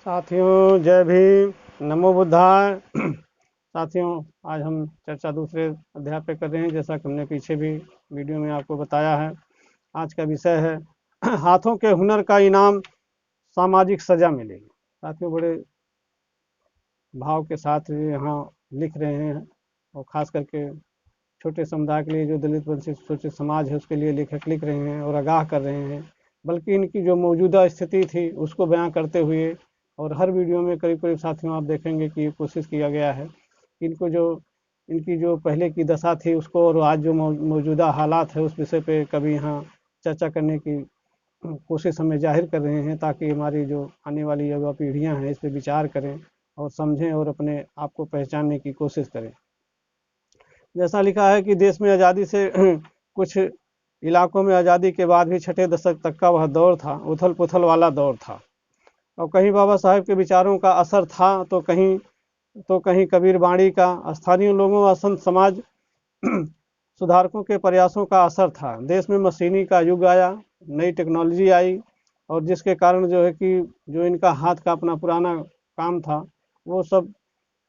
साथियों जय भीम, नमो बुद्धाय। साथियों आज हम चर्चा दूसरे अध्याय पे कर रहे हैं, जैसा कि हमने पीछे भी वीडियो में आपको बताया है। आज का विषय है हाथों के हुनर का इनाम, सामाजिक सजा मिलेगी। साथियों बड़े भाव के साथ यहाँ लिख रहे हैं, और ख़ास करके छोटे समुदाय के लिए, जो दलित वंचित शोषित समाज है, उसके लिए लेखक लिख रहे हैं और आगाह कर रहे हैं। बल्कि इनकी जो मौजूदा स्थिति थी उसको बयां करते हुए, और हर वीडियो में करीब करीब साथियों आप देखेंगे कि कोशिश किया गया है इनकी जो पहले की दशा थी उसको, और आज जो मौजूदा हालात है उस विषय पे कभी यहाँ चर्चा करने की कोशिश हमें जाहिर कर रहे हैं, ताकि हमारी जो आने वाली युवा पीढ़ियाँ हैं इस पर विचार करें और समझें और अपने आप को पहचानने की कोशिश करें। जैसा लिखा है कि देश में आज़ादी से कुछ इलाकों में आज़ादी के बाद भी छठे दशक तक का वह दौर था, उथल पुथल वाला दौर था, और कहीं बाबा साहेब के विचारों का असर था, तो कहीं कबीर बाणी का, स्थानीय लोगों व संत समाज सुधारकों के प्रयासों का असर था। देश में मशीनी का युग आया, नई टेक्नोलॉजी आई, और जिसके कारण जो है कि जो इनका हाथ का अपना पुराना काम था वो सब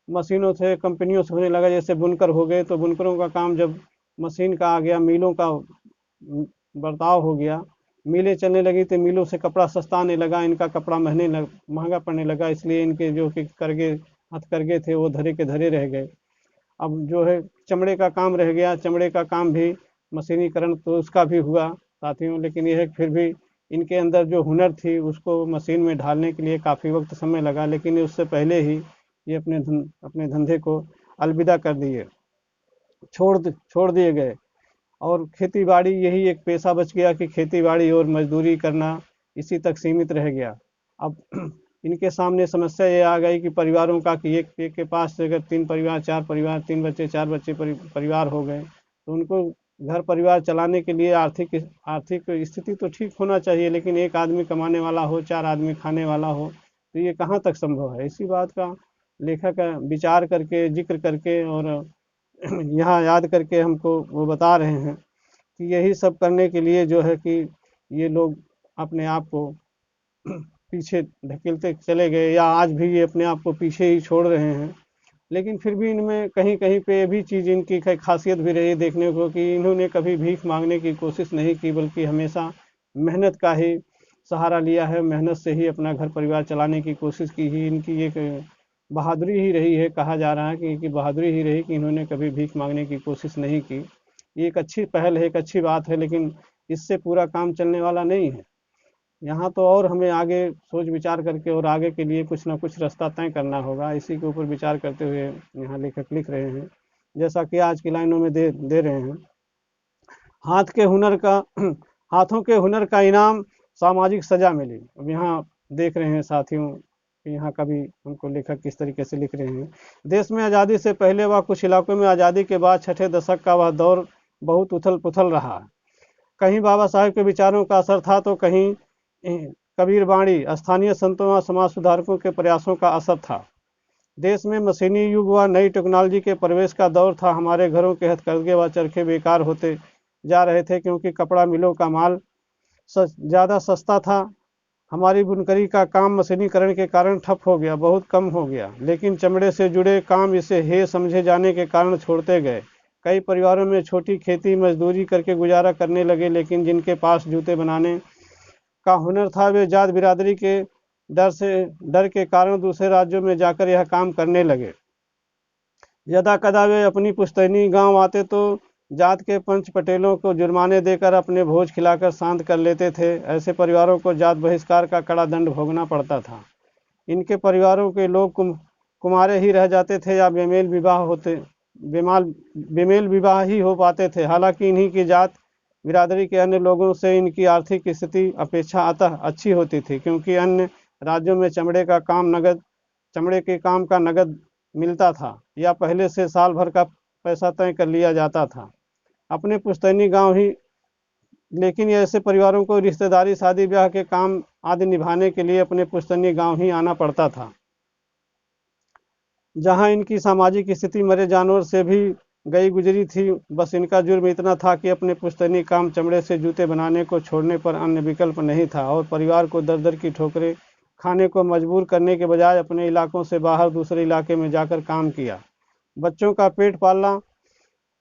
मशीनों से, कंपनियों से होने लगा। जैसे बुनकर हो गए, तो बुनकरों का काम जब मशीन का आ गया, मिलों का बर्ताव हो गया, मिलें चलने लगी, तो मिलों से कपड़ा सस्ता आने लगा, इनका कपड़ा महंगा पड़ने लगा, इसलिए इनके जो कि हथकरघे थे वो धरे के धरे रह गए। अब जो है चमड़े का काम रह गया, चमड़े का काम भी मशीनीकरण तो उसका भी हुआ साथियों, लेकिन यह फिर भी इनके अंदर जो हुनर थी उसको मशीन में ढालने के लिए काफ़ी वक्त समय लगा, लेकिन उससे पहले ही ये अपने धंधे को अलविदा कर दिए, छोड़ दिए गए, और खेती बाड़ी यही एक पेशा बच गया कि खेती बाड़ी और मजदूरी करना इसी तक सीमित रह गया। अब इनके सामने समस्या ये आ गई कि परिवारों का, कि एक के पास अगर 3 परिवार 4 परिवार, 3 बच्चे 4 बच्चे परिवार हो गए, तो उनको घर परिवार चलाने के लिए आर्थिक स्थिति तो ठीक होना चाहिए, लेकिन एक आदमी कमाने वाला हो, 4 आदमी खाने वाला हो, तो ये कहाँ तक संभव है। इसी बात का लेखक विचार करके, जिक्र करके और यहाँ याद करके हमको वो बता रहे हैं कि यही सब करने के लिए जो है कि ये लोग अपने आप को पीछे ढकेलते चले गए, या आज भी ये अपने आप को पीछे ही छोड़ रहे हैं। लेकिन फिर भी इनमें कहीं कहीं पे ये भी चीज़ इनकी खासियत भी रही देखने को, कि इन्होंने कभी भीख मांगने की कोशिश नहीं की, बल्कि हमेशा मेहनत का ही सहारा लिया है, मेहनत से ही अपना घर परिवार चलाने की कोशिश की ही इनकी एक बहादुरी ही रही है। कहा जा रहा है कि इनकी बहादुरी ही रही कि इन्होंने कभी भीख मांगने की कोशिश नहीं की। ये एक अच्छी पहल है, एक अच्छी बात है, लेकिन इससे पूरा काम चलने वाला नहीं है। यहाँ तो और हमें आगे सोच विचार करके और आगे के लिए कुछ ना कुछ रास्ता तय करना होगा। इसी के ऊपर विचार करते हुए यहाँ लेखक लिख रहे हैं, जैसा कि आज की लाइनों में दे रहे हैं। हाथों के हुनर का इनाम, सामाजिक सजा मिली। अब यहाँ देख रहे हैं साथियों कि यहाँ कभी हमको लेखक किस तरीके से लिख रहे हैं। देश में आज़ादी से पहले व कुछ इलाकों में आज़ादी के बाद छठे दशक का वह दौर बहुत उथल पुथल रहा। कहीं बाबा साहेब के विचारों का असर था, तो कहीं कबीर बाणी, स्थानीय संतों व समाज सुधारकों के प्रयासों का असर था। देश में मशीनी युग व नई टेक्नोलॉजी के प्रवेश का दौर था। हमारे घरों के हथकरघे व चरखे बेकार होते जा रहे थे, क्योंकि कपड़ा मिलों का माल ज़्यादा सस्ता था। हमारी बुनकरी का काम मशीनीकरण के कारण ठप हो गया, बहुत कम हो गया। लेकिन चमड़े से जुड़े काम इसे हे समझे जाने के कारण छोड़ते गए। कई परिवारों में छोटी खेती मजदूरी करके गुजारा करने लगे, लेकिन जिनके पास जूते बनाने का हुनर था, वे जात बिरादरी के डर के कारण दूसरे राज्यों में जाकर यह काम करने लगे। यदा कदा वे अपनी पुश्तैनी गांव आते, तो जात के पंच पटेलों को जुर्माने देकर अपने भोज खिलाकर शांत कर लेते थे। ऐसे परिवारों को जात बहिष्कार का कड़ा दंड भोगना पड़ता था। इनके परिवारों के लोग कुमारे ही रह जाते थे, या बेमेल विवाह ही हो पाते थे। हालांकि इन्हीं की जात बिरादरी के अन्य लोगों से इनकी आर्थिक स्थिति अपेक्षा अतः अच्छी होती थी, क्योंकि अन्य राज्यों में चमड़े के काम का नगद मिलता था, या पहले से साल भर का पैसा तय कर लिया जाता था। अपने पुश्तैनी गांव ही लेकिन ऐसे परिवारों को रिश्तेदारी, शादी ब्याह के काम आदि निभाने के लिए अपने पुश्तैनी गांव ही आना पड़ता था, जहां इनकी सामाजिक स्थिति मरे जानवर से भी गई गुजरी थी। बस इनका जुर्म इतना था कि अपने पुश्तैनी काम चमड़े से जूते बनाने को छोड़ने पर अन्य विकल्प नहीं था, और परिवार को दर दर की ठोकरें खाने को मजबूर करने के बजाय अपने इलाकों से बाहर दूसरे इलाके में जाकर काम किया। बच्चों का पेट पाला,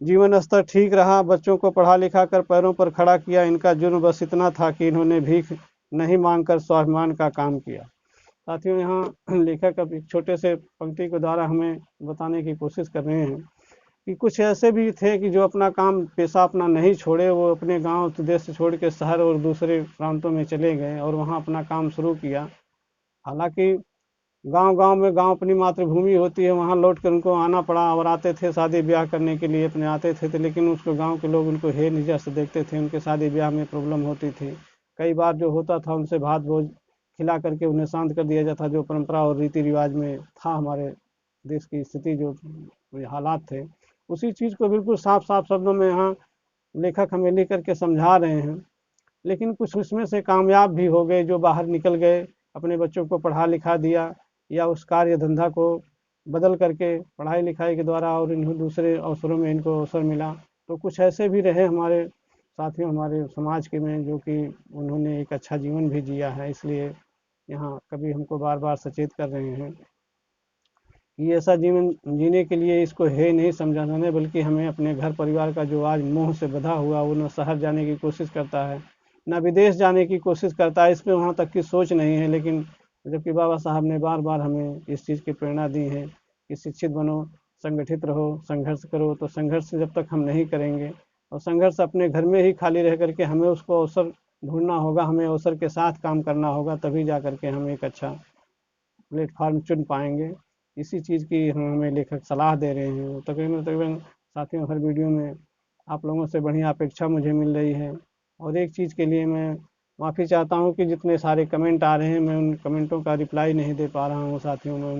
जीवन स्तर ठीक रहा, बच्चों को पढ़ा लिखा कर पैरों पर खड़ा किया। इनका जुर्म बस इतना था कि इन्होंने भीख नहीं मांगकर स्वाभिमान का काम किया। साथियों, यहाँ लेखक अब एक छोटे से पंक्ति के द्वारा हमें बताने की कोशिश कर रहे हैं कि कुछ ऐसे भी थे कि जो अपना काम पेशा अपना नहीं छोड़े, वो अपने गांव देश से छोड़ के शहर और दूसरे प्रांतों में चले गए और वहाँ अपना काम शुरू किया। हालांकि गांव-गांव में गांव अपनी मातृभूमि होती है, वहाँ लौट कर उनको आना पड़ा और आते थे शादी ब्याह करने के लिए अपने आते थे, लेकिन उसको गांव के लोग उनको हे निजर से देखते थे, उनके शादी ब्याह में प्रॉब्लम होती थी। कई बार जो होता था उनसे भात भोज खिला करके उन्हें शांत कर दिया जाता, जो परंपरा और रीति रिवाज में था हमारे देश की स्थिति, जो हालात थे, उसी चीज़ को बिल्कुल साफ साफ शब्दों में यहाँ लेखक हमें लिख करके समझा रहे हैं। लेकिन कुछ उसमें से कामयाब भी हो गए, जो बाहर निकल गए, अपने बच्चों को पढ़ा लिखा दिया या उस कार्य धंधा को बदल करके पढ़ाई लिखाई के द्वारा और इन्हें दूसरे अवसरों में इनको अवसर मिला। तो कुछ ऐसे भी रहे हमारे साथियों, हमारे समाज के में, जो कि उन्होंने एक अच्छा जीवन भी जिया है। इसलिए यहाँ कवि हमको बार बार सचेत कर रहे हैं कि ऐसा जीवन जीने के लिए इसको है नहीं समझाना है, बल्कि हमें अपने घर परिवार का जो आज मोह से बंधा हुआ, वो न शहर जाने की कोशिश करता है, न विदेश जाने की कोशिश करता है, इसमें वहाँ तक की सोच नहीं है। लेकिन जबकि बाबा साहब ने बार बार हमें इस चीज़ की प्रेरणा दी है कि शिक्षित बनो, संगठित रहो, संघर्ष करो। तो संघर्ष जब तक हम नहीं करेंगे, और संघर्ष अपने घर में ही खाली रह करके हमें उसको अवसर ढूंढना होगा, हमें अवसर के साथ काम करना होगा, तभी जा करके हम एक अच्छा प्लेटफॉर्म चुन पाएंगे। इसी चीज़ की हमें लेखक सलाह दे रहे हैं। तकरीबन तकरीबन साथियों, हर वीडियो में आप लोगों से बढ़िया अपेक्षा मुझे मिल रही है। और एक चीज़ के लिए मैं माफ़ी चाहता हूँ कि जितने सारे कमेंट आ रहे हैं, मैं उन कमेंटों का रिप्लाई नहीं दे पा रहा हूँ साथियों, मैं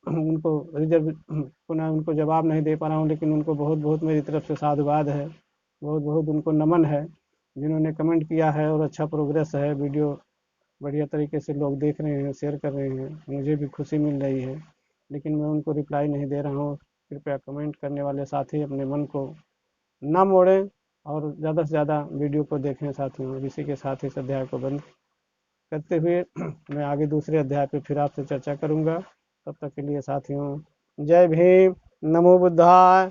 उनको रिजर्व पुनः उनको जवाब नहीं दे पा रहा हूँ। लेकिन उनको बहुत बहुत मेरी तरफ से साधुवाद है, बहुत बहुत उनको नमन है, जिन्होंने कमेंट किया है। और अच्छा प्रोग्रेस है, वीडियो बढ़िया तरीके से लोग देख रहे हैं, शेयर कर रहे हैं, मुझे भी खुशी मिल रही है। लेकिन मैं उनको रिप्लाई नहीं दे रहा हूँ। कृपया कमेंट करने वाले साथी अपने मन को ना मोड़ें और ज़्यादा से ज़्यादा वीडियो को देखें साथियों। इसी के साथ इस अध्याय को बंद करते हुए मैं आगे दूसरे अध्याय पे फिर आपसे चर्चा करूँगा। तब तक के लिए साथियों, जय भीम, नमो बुद्धाय।